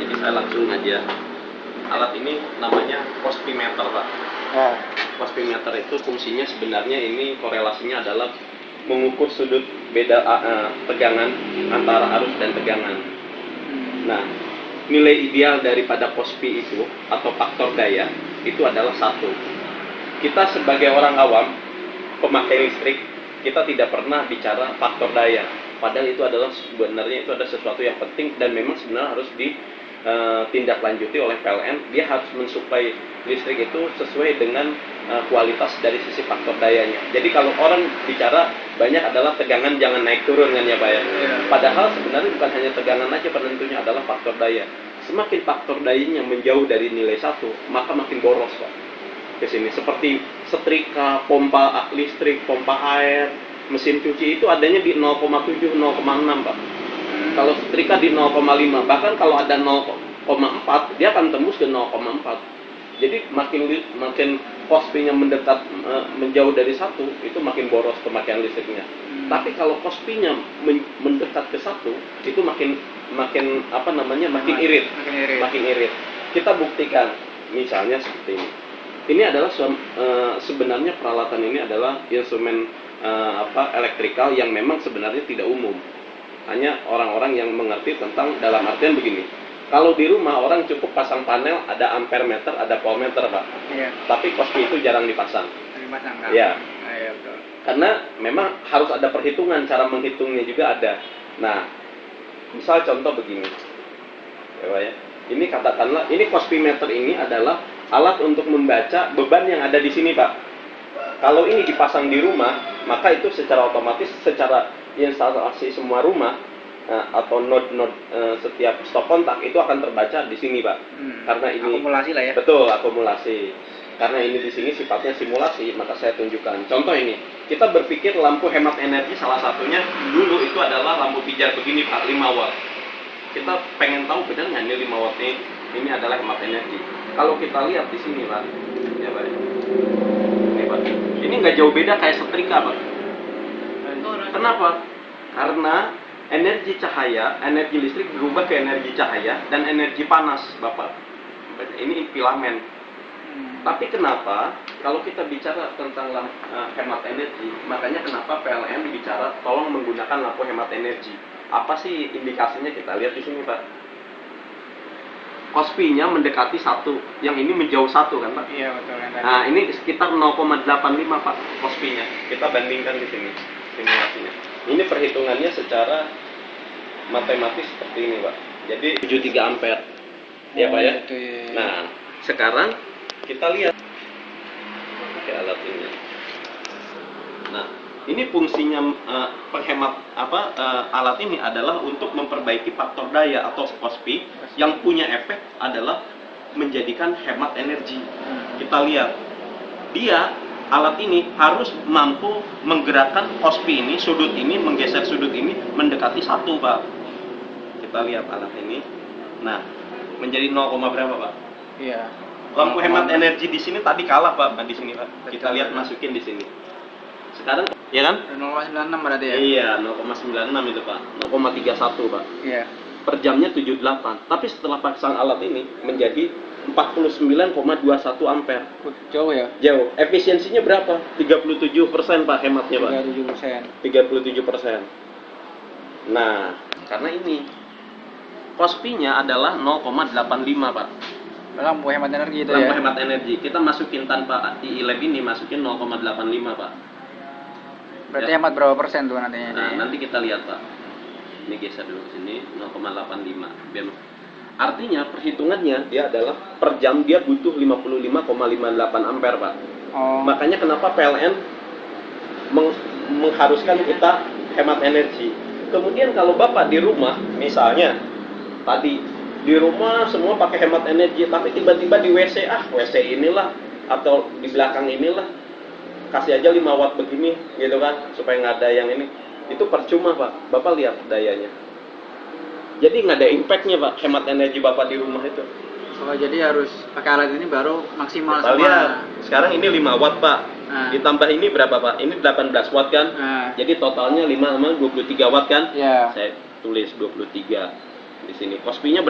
jadi saya langsung aja. Alat ini namanya pospimeter, Pak. Pospimeter itu fungsinya sebenarnya ini korelasinya adalah mengukur sudut beda tegangan antara arus dan tegangan. Nah, nilai ideal daripada pospi itu atau faktor daya itu adalah 1. Kita sebagai orang awam, pemakai listrik, kita tidak pernah bicara faktor daya. Padahal itu adalah sebenarnya itu ada sesuatu yang penting dan memang sebenarnya harus ditindaklanjuti oleh PLN. Dia harus mensuplai listrik itu sesuai dengan kualitas dari sisi faktor dayanya. Jadi kalau orang bicara banyak adalah tegangan jangan naik turun kan ya Pak ya. Padahal sebenarnya bukan hanya tegangan aja penentunya adalah faktor daya. Semakin faktor dayanya menjauh dari nilai 1, maka makin boros Pak. Ke sini seperti setrika, pompa listrik, pompa air, mesin cuci itu adanya di 0,7, 0,6 Pak. Kalau setrika di 0,5, bahkan kalau ada 0,4 dia akan tembus ke 0,4. Jadi makin pospinya menjauh dari 1, itu makin boros pemakaian listriknya. Tapi kalau pospinya mendekat ke 1, itu makin irit. Makin irit. Kita buktikan misalnya seperti ini. Ini adalah sebenarnya peralatan ini adalah instrumen elektrikal yang memang sebenarnya tidak umum. Hanya orang-orang yang mengerti tentang dalam artian begini. Kalau di rumah orang cukup pasang panel, ada ampere meter, ada voltmeter Pak. Iya. Tapi pospi itu jarang dipasang. Kan? Ya. Iya, betul. Karena memang harus ada perhitungan, cara menghitungnya juga ada. Nah, misal contoh begini. Ya, Pak ya. Ini katakanlah, ini pospimeter ini adalah alat untuk membaca beban yang ada di sini Pak. Kalau ini dipasang di rumah, maka itu secara otomatis, secara instalasi semua rumah, atau node setiap stop kontak itu akan terbaca di sini Pak. Karena ini akumulasi lah ya. Betul, akumulasi. Karena ini di sini sifatnya simulasi, maka saya tunjukkan. Contoh ini, kita berpikir lampu hemat energi salah satunya dulu itu adalah lampu pijar begini Pak, 5 watt. Kita pengen tahu benar nggak ini 5 watt ini adalah hemat energi. Kalau kita lihat di sini Pak, ya Pak. Ini Pak. Ini nggak jauh beda kayak setrika Pak. Kenapa? Karena energi cahaya, energi listrik berubah ke energi cahaya dan energi panas, Bapak. Ini filamen. Tapi kenapa kalau kita bicara tentang hemat energi, makanya kenapa PLN bicara tolong menggunakan lampu hemat energi. Apa sih indikasinya? Kita lihat di sini, Pak. Kospinya mendekati 1, yang ini menjauh 1 kan, Pak? Iya, betul kan. Nah, ini sekitar 0,85 Pak kospinya. Kita bandingkan di sini simulasinya. Ini perhitungannya secara matematis seperti ini Pak. Jadi 73 ampere. Ya Pak ya. Nah, sekarang kita lihat pakai alat ini. Nah, ini fungsinya penghemat alat ini adalah untuk memperbaiki faktor daya atau kospi yang punya efek adalah menjadikan hemat energi. Kita lihat. Alat ini harus mampu menggerakkan kospi ini, sudut ini, menggeser sudut ini mendekati 1 Pak. Kita lihat alat ini. Nah, menjadi 0, berapa Pak? Iya. Lampu hemat energi di sini tadi kalah Pak, di sini Pak. Kita lihat masukin di sini. Sekarang, ya kan? 0,96 berarti ya? Iya, 0,96 itu Pak. 0,31 Pak. Iya. Per jamnya 78. Tapi setelah pasang alat ini menjadi 49,21 ampere. Jauh ya? Jauh. Efisiensinya berapa? 37% Pak hematnya Pak. 37%. Nah, karena ini kospinya adalah 0,85 Pak. Lampu hemat energi itu Lampu ya? hemat energi. Kita masukin tanpa lab ini masukin 0,85 Pak. Berarti Ya. hemat berapa persen tuh nantinya? Nah, nanti kita lihat Pak. Ini geser dulu ke sini 0,85. Artinya perhitungannya dia adalah per jam dia butuh 55,58 ampere Pak. Makanya kenapa PLN mengharuskan kita hemat energi. Kemudian kalau Bapak di rumah misalnya tadi di rumah semua pakai hemat energi, tapi tiba-tiba di WC WC inilah atau di belakang inilah kasih aja 5 watt begini gitu kan supaya nggak ada yang ini. Itu percuma Pak. Bapak lihat dayanya. Jadi nggak ada impactnya Pak, hemat energi Bapak di rumah itu. Oh, jadi harus pakai alat ini baru maksimal Kita lihat, sekarang ini 5 watt Pak. Ditambah ini berapa Pak? Ini 18 watt kan? Jadi totalnya 5 sama 23 watt kan? Iya. Saya tulis 23 di sini. Kospinya berapa?